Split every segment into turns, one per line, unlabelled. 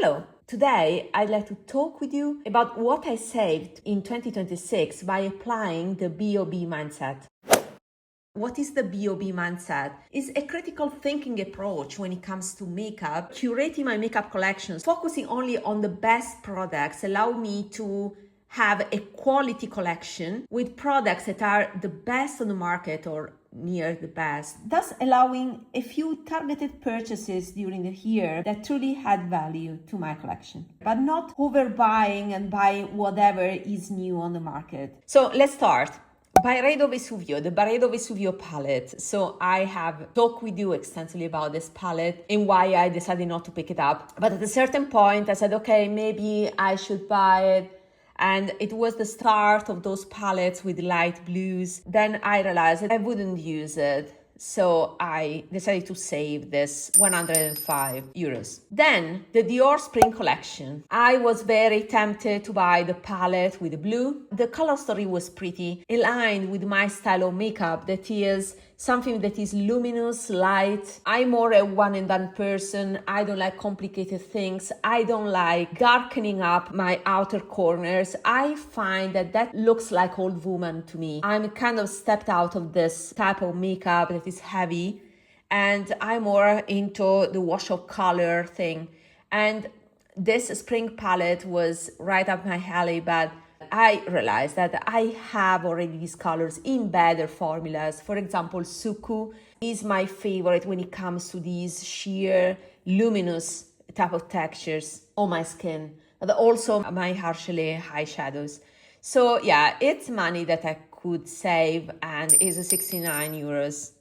Hello! Today I'd like to talk with you about what I saved in 2026 by applying the BoB mindset. What is the BoB mindset? It's a critical thinking approach when it comes to makeup. Curating my makeup collections, focusing only on the best products, allow me to have a quality collection with products that are the best on the market or near the best, thus allowing a few targeted purchases during the year that truly had value to my collection, but not overbuying and buying whatever is new on the market. So let's start. Byredo Vesuvio, the Byredo Vesuvio palette. So I have talked with you extensively about this palette and why I decided not to pick it up. But at a certain point, I said, okay, maybe I should buy it. And it was the start of those palettes with light blues. Then I realized that I wouldn't use it. So I decided to save this 105 euros. Then the Dior Spring Collection. I was very tempted to buy the palette with the blue. The color story was pretty aligned with my style of makeup, that is something that is luminous, light. I'm more a one and done person. I don't like complicated things. I don't like darkening up my outer corners. I find that looks like old woman to me. I'm kind of stepped out of this type of makeup that is heavy, and I'm more into the wash of color thing. And this spring palette was right up my alley, but I realized that I have already these colors in better formulas. For example, Suku is my favorite when it comes to these sheer, luminous type of textures on my skin, but also my Harshale eyeshadows. So yeah, it's money that I could save and is 69 euros.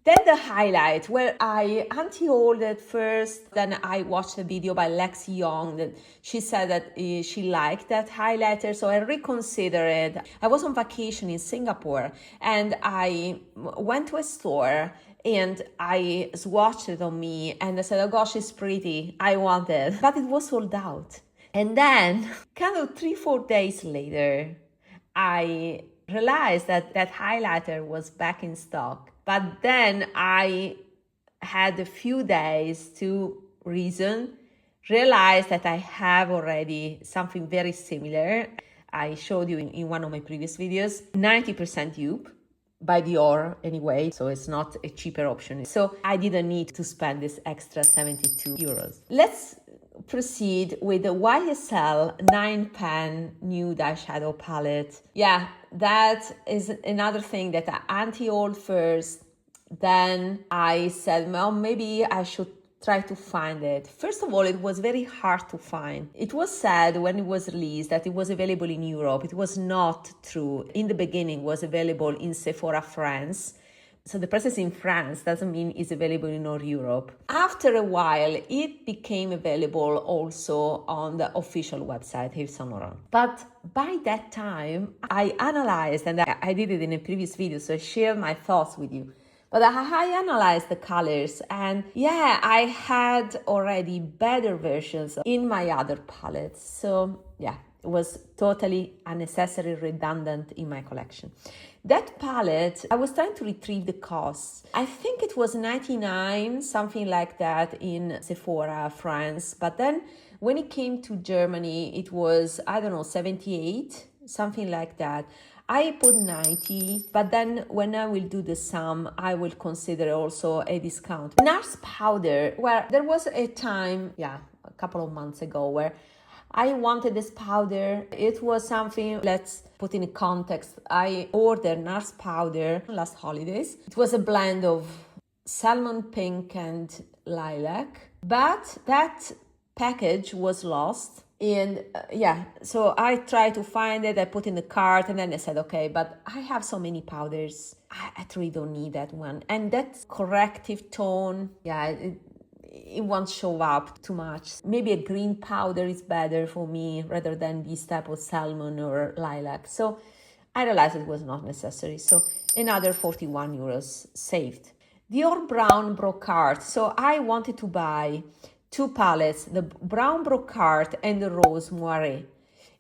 Then the highlight, where I anti-hauled it first, then I watched a video by Lexi Young that she said that she liked that highlighter, so I reconsidered it. I was on vacation in Singapore and I went to a store and I swatched it on me and I said, oh gosh, it's pretty, I want it. But it was sold out. And then kind of 3-4 days later, I realized that highlighter was back in stock. But then I had a few days to realize that I have already something very similar. I showed you in one of my previous videos, 90% dupe by Dior anyway, so it's not a cheaper option. So I didn't need to spend this extra 72 euros. Let's proceed with the YSL 9-pan Nude eyeshadow palette. Yeah, that is another thing that I anti-hauled first. Then I said, well, maybe I should try to find it. First of all, it was very hard to find. It was said when it was released that it was available in Europe. It was not true. In the beginning, it was available in Sephora France. So the presence in France doesn't mean it's available in all Europe. After a while, it became available also on the official website, Yves Saint Laurent. But by that time, I analyzed, and I did it in a previous video, so I shared my thoughts with you. But I analyzed the colors, and yeah, I had already better versions in my other palettes. So yeah, it was totally unnecessary, redundant in my collection. That palette, I was trying to retrieve the costs. I think it was 99, something like that in Sephora, France. But then when it came to Germany, it was, I don't know, 78, something like that. I put 90, but then when I will do the sum, I will consider also a discount. NARS powder, where there was a time, a couple of months ago, where I wanted this powder. It was something, let's put in context. I ordered NARS powder last holidays. It was a blend of salmon pink and lilac, but that package was lost. And so I tried to find it, I put in the cart, and then I said, okay, but I have so many powders. I actually don't need that one. And that corrective tone, it won't show up too much. Maybe a green powder is better for me rather than this type of salmon or lilac. So I realized it was not necessary. So another 41 euros saved. Dior Brown Brocart. So I wanted to buy two palettes, the Brown Brocart and the Rose Moiré.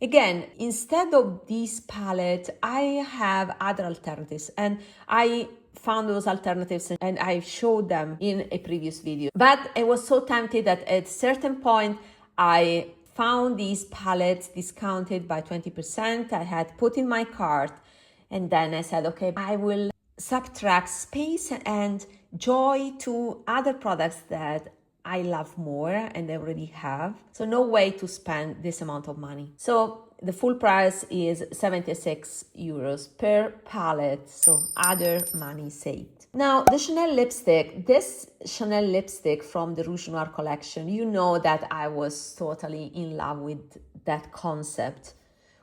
Again, instead of this palette, I have other alternatives, and I found those alternatives and I showed them in a previous video. But I was so tempted that at a certain point, I found these palettes discounted by 20%. I had put in my cart, and then I said, okay, I will subtract space and joy to other products that I love more and I already have. So no way to spend this amount of money. So the full price is 76 euros per palette. So other money saved. Now the Chanel lipstick, this Chanel lipstick from the Rouge Noir collection, you know that I was totally in love with that concept.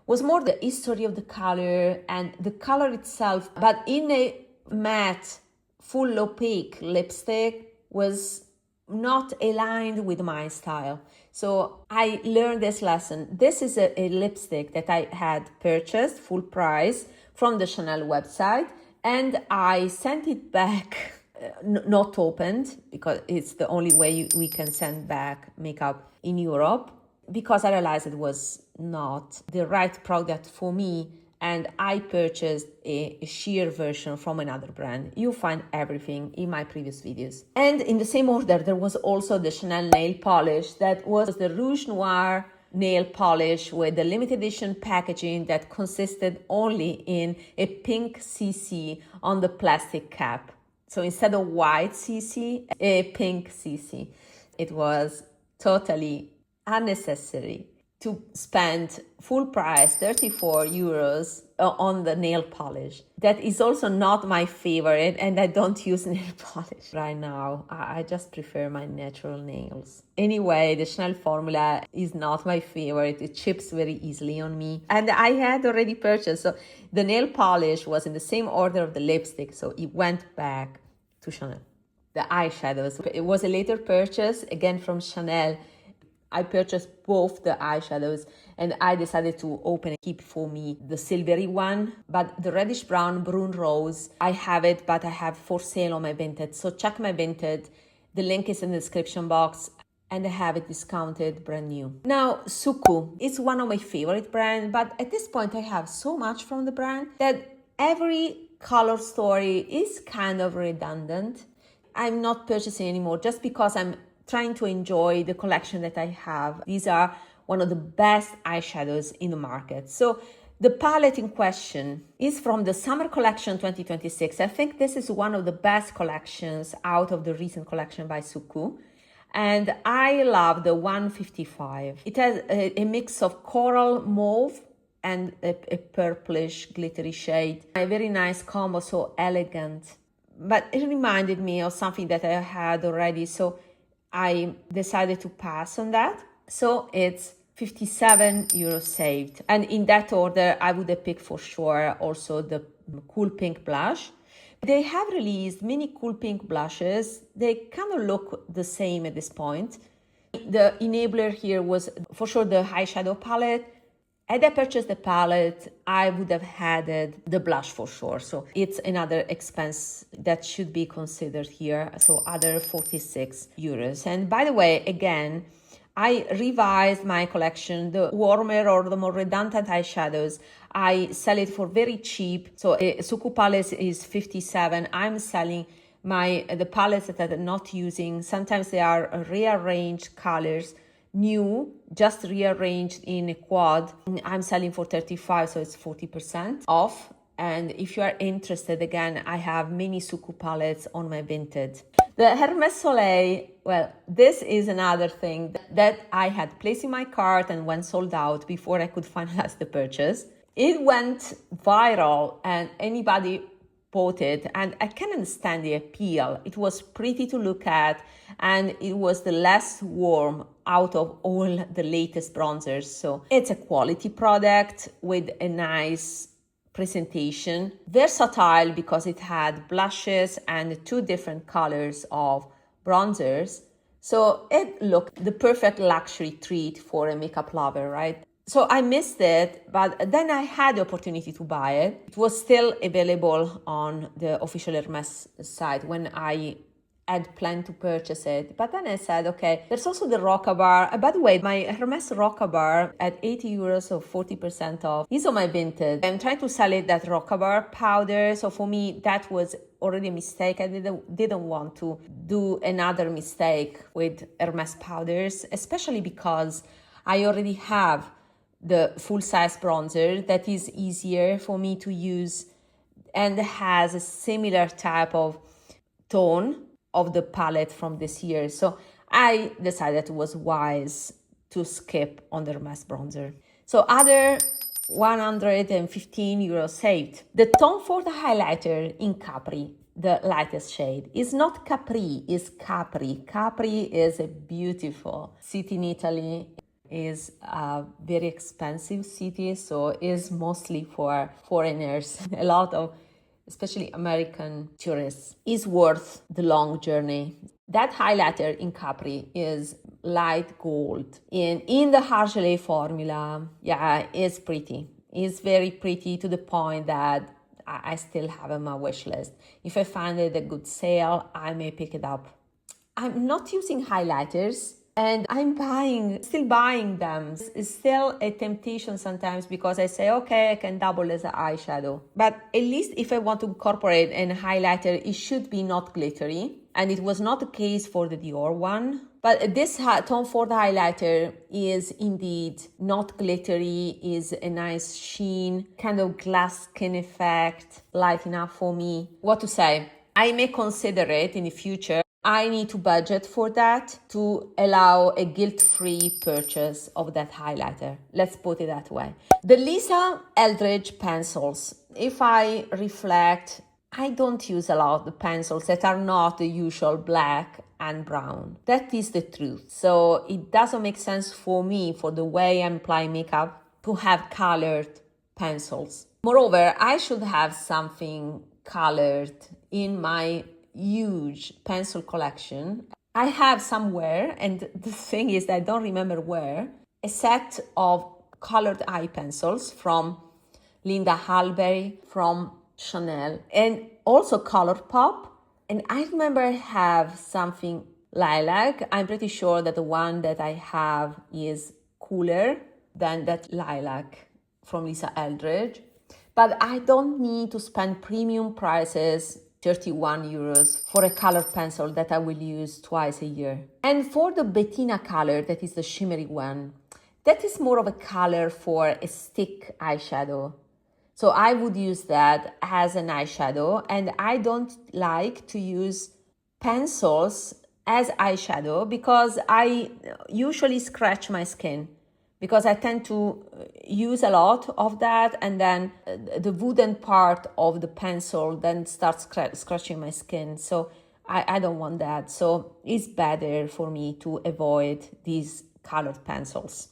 Was more the history of the color and the color itself, but in a matte, full opaque lipstick was not aligned with my style. So I learned this lesson. This is a lipstick that I had purchased full price from the Chanel website, and I sent it back not opened, because it's the only way we can send back makeup in Europe, because I realized it was not the right product for me, and I purchased a sheer version from another brand. You find everything in my previous videos. And in the same order, there was also the Chanel nail polish that was the Rouge Noir nail polish with the limited edition packaging that consisted only in a pink CC on the plastic cap. So instead of white CC, a pink CC. It was totally unnecessary to spend full price 34 euros on the nail polish. That is also not my favorite, and I don't use nail polish right now. I just prefer my natural nails. Anyway, the Chanel formula is not my favorite. It chips very easily on me. And I had already purchased, so the nail polish was in the same order of the lipstick, so it went back to Chanel. The eyeshadows, it was a later purchase, again from Chanel. I purchased both the eyeshadows, and I decided to open and keep for me the silvery one, but the reddish brown Brune Rose, I have it, but I have for sale on my Vinted. So check my Vinted. The link is in the description box, and I have it discounted brand new. Now, Suku is one of my favorite brands, but at this point I have so much from the brand that every color story is kind of redundant. I'm not purchasing anymore just because I'm trying to enjoy the collection that I have. These are one of the best eyeshadows in the market. So the palette in question is from the summer collection 2026. I think this is one of the best collections out of the recent collection by Suku. And I love the 155. It has a mix of coral mauve and a purplish glittery shade. A very nice combo, so elegant. But it reminded me of something that I had already, so I decided to pass on that. So it's 57 euros saved. And in that order, I would have picked for sure also the Cool Pink blush. They have released many Cool Pink blushes. They kind of look the same at this point. The enabler here was for sure the eyeshadow palette. Had I purchased the palette, I would have added the blush for sure. So it's another expense that should be considered here. So other 46 euros. And by the way, again, I revised my collection. The warmer or the more redundant eyeshadows, I sell it for very cheap. So a Suku palette is 57. I'm selling the palettes that I'm not using. Sometimes they are rearranged colors, new, just rearranged in a quad. I'm selling for 35, so it's 40% off. And if you are interested, again, I have many Suku palettes on my Vinted. The Hermès Soleil, well, this is another thing that I had placed in my cart and when sold out before I could finalize the purchase. It went viral and anybody bought it, and I can understand the appeal. It was pretty to look at, and it was the less warm out of all the latest bronzers. So it's a quality product with a nice presentation, versatile because it had blushes and 2 different colors of bronzers. So it looked the perfect luxury treat for a makeup lover, right? So I missed it, but then I had the opportunity to buy it. It was still available on the official Hermès site when I had planned to purchase it. But then I said, okay, there's also the Roca Bar. By the way, my Hermès Roca Bar at 80 euros or 40% off is on my Vinted. I'm trying to sell it, that Roca Bar powder. So for me, that was already a mistake. I didn't want to do another mistake with Hermes powders, especially because I already have the full-size bronzer that is easier for me to use and has a similar type of tone of the palette from this year. So I decided it was wise to skip on the Hermes bronzer. So other 115 euros saved. The Tom Ford highlighter in Capri, the lightest shade, is not Capri, is Capri. Capri is a beautiful city in Italy. Is a very expensive city, so is mostly for foreigners. A lot of, especially American tourists, is worth the long journey. That highlighter in Capri is light gold. In the Argelé formula, yeah, it's pretty. It's very pretty to the point that I still have it on my wish list. If I find it a good sale, I may pick it up. I'm not using highlighters, and I'm still buying them. It's still a temptation sometimes because I say, okay, I can double as an eyeshadow. But at least if I want to incorporate a highlighter, it should be not glittery. And it was not the case for the Dior one. But this Tom Ford highlighter is indeed not glittery, is a nice sheen, kind of glass skin effect, light enough for me. What to say? I may consider it in the future. I need to budget for that to allow a guilt-free purchase of that highlighter. Let's put it that way. The Lisa Eldridge pencils. If I reflect, I don't use a lot of the pencils that are not the usual black and brown. That is the truth. So it doesn't make sense for me, for the way I'm applying makeup, to have colored pencils. Moreover, I should have something colored in my huge pencil collection. I have somewhere, and the thing is that I don't remember where, a set of colored eye pencils from Linda Halberry, from Chanel, and also Colourpop. And I remember I have something lilac. I'm pretty sure that the one that I have is cooler than that lilac from Lisa Eldridge. But I don't need to spend premium prices, 31 euros, for a colored pencil that I will use twice a year. And for the Bettina color, that is the shimmery one, that is more of a color for a stick eyeshadow. So I would use that as an eyeshadow, and I don't like to use pencils as eyeshadow because I usually scratch my skin, because I tend to use a lot of that, and then the wooden part of the pencil then starts scratching my skin. So I don't want that. So it's better for me to avoid these colored pencils.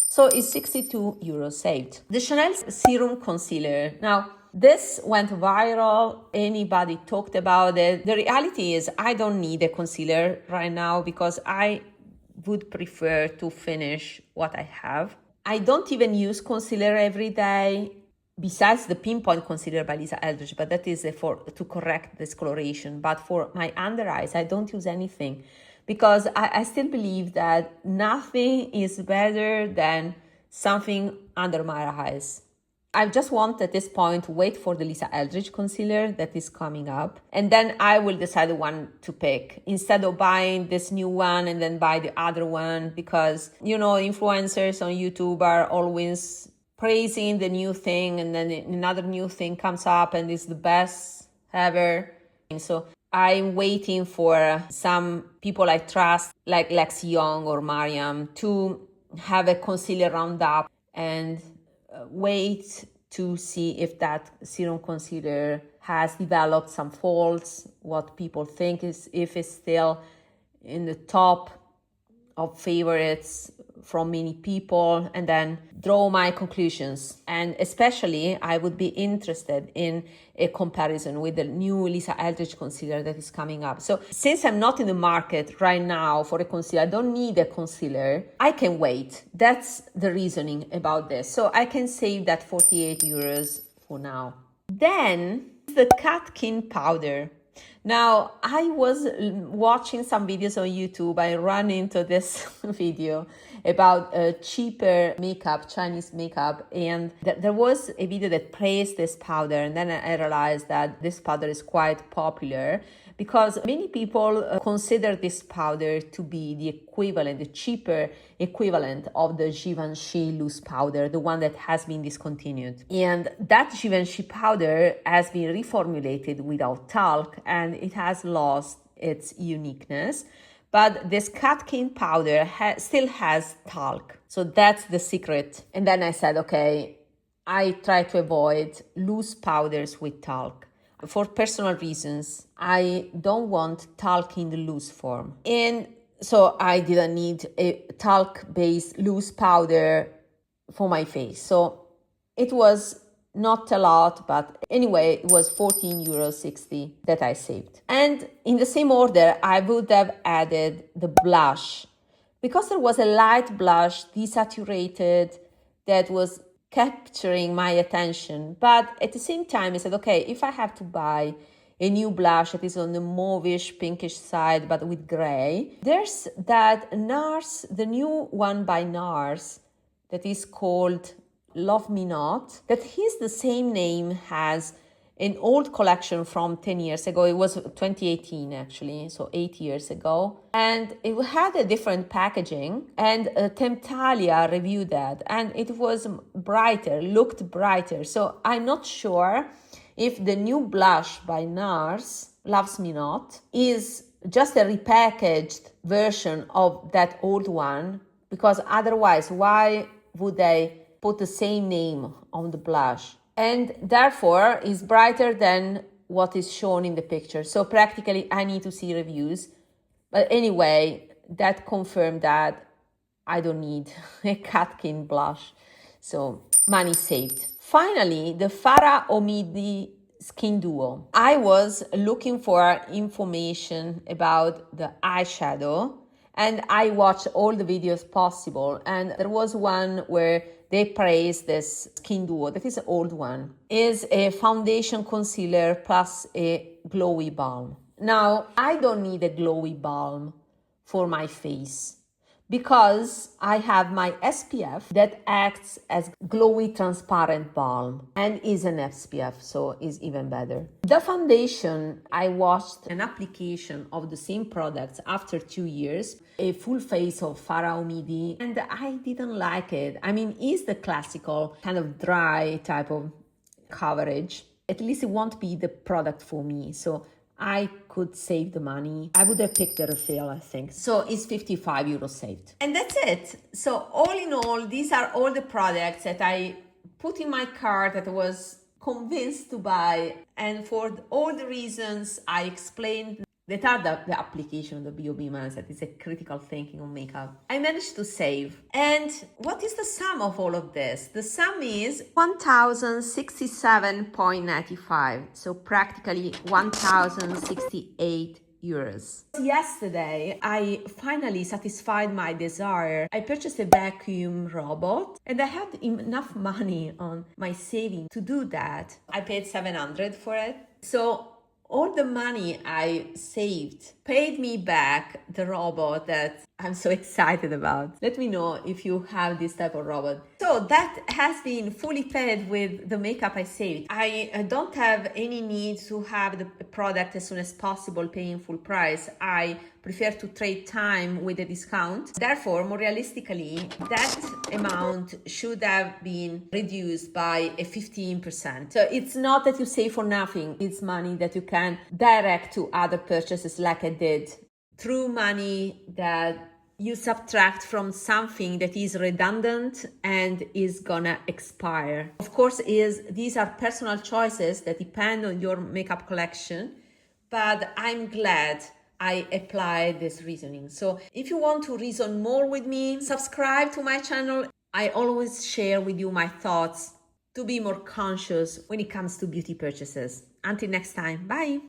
So it's 62 euros saved. The Chanel Serum Concealer. Now, this went viral. Anybody talked about it. The reality is I don't need a concealer right now because I would prefer to finish what I have. I don't even use concealer every day, besides the Pinpoint Concealer by Lisa Eldridge, but that is to correct discoloration. But for my under eyes, I don't use anything because I still believe that nothing is better than something under my eyes. I just want at this point to wait for the Lisa Eldridge concealer that is coming up, and then I will decide the one to pick instead of buying this new one and then buy the other one, because influencers on YouTube are always praising the new thing, and then another new thing comes up and it's the best ever. And so I'm waiting for some people I trust, like Lexi Young or Mariam, to have a concealer roundup and wait to see if that serum concealer has developed some faults, what people think is, if it's still in the top of favorites from many people, and then draw my conclusions. And especially I would be interested in a comparison with the new Lisa Eldridge concealer that is coming up. So since I'm not in the market right now for a concealer, I don't need a concealer, I can wait. That's the reasoning about this. So I can save that 48 euros for now. Then the Katkin powder. Now, I was watching some videos on YouTube. I ran into this video about cheaper makeup, Chinese makeup, and there was a video that praised this powder, and then I realized that this powder is quite popular because many people consider this powder to be the equivalent, the cheaper equivalent of the Givenchy loose powder, the one that has been discontinued. And that Givenchy powder has been reformulated without talc, and it has lost its uniqueness. But this cut cane powder still has talc. So that's the secret. And then I said, okay, I try to avoid loose powders with talc. For personal reasons, I don't want talc in the loose form. And so I didn't need a talc-based loose powder for my face. So it was not a lot, but anyway, it was €14.60 that I saved. And in the same order, I would have added the blush. Because there was a light blush, desaturated, that was capturing my attention. But at the same time, I said, okay, if I have to buy a new blush that is on the mauvish, pinkish side, but with gray, there's that NARS, the new one by NARS, that is called Love Me Not, that is the same name as an old collection from 10 years ago. It was 2018 actually, so 8 years ago. And it had a different packaging, and Temptalia reviewed that, and it was brighter, looked brighter. So I'm not sure if the new blush by NARS, Loves Me Not, is just a repackaged version of that old one, because otherwise, why would they put the same name on the blush? And therefore is brighter than what is shown in the picture. So practically I need to see reviews. But anyway, that confirmed that I don't need a Catkin blush. So money saved. Finally, the Farah Omidi Skin Duo. I was looking for information about the eyeshadow, and I watched all the videos possible. And there was one where they praise this Skin Duo, that is an old one, is a foundation concealer plus a glowy balm. Now, I don't need a glowy balm for my face because I have my SPF that acts as glowy transparent balm and is an SPF, so is even better. The foundation, I watched an application of the same products after 2 years, a full face of Farah Omidi, and I didn't like it. I mean, it's the classical kind of dry type of coverage. At least it won't be the product for me. So I could save the money. I would have picked the refill, I think. So it's €55 saved. And that's it. So all in all, these are all the products that I put in my cart that I was convinced to buy. And for all the reasons I explained, that are the application of the BoB mindset, is a critical thinking on makeup, I managed to save. And what is the sum of all of this? The sum is €1,067.95, so practically €1,068. Yesterday, I finally satisfied my desire. I purchased a vacuum robot, and I had enough money on my saving to do that. I paid $700 for it. So all the money I saved paid me back the robot that I'm so excited about. Let me know if you have this type of robot. So that has been fully paid with the makeup I saved. I don't have any need to have the product as soon as possible, paying full price. I prefer to trade time with a discount. Therefore, more realistically, that amount should have been reduced by a 15%. So it's not that you save for nothing. It's money that you can direct to other purchases like I did. True money that you subtract from something that is redundant and is gonna expire. Of course, these are personal choices that depend on your makeup collection, but I'm glad I applied this reasoning. So if you want to reason more with me, subscribe to my channel. I always share with you my thoughts to be more conscious when it comes to beauty purchases. Until next time, bye.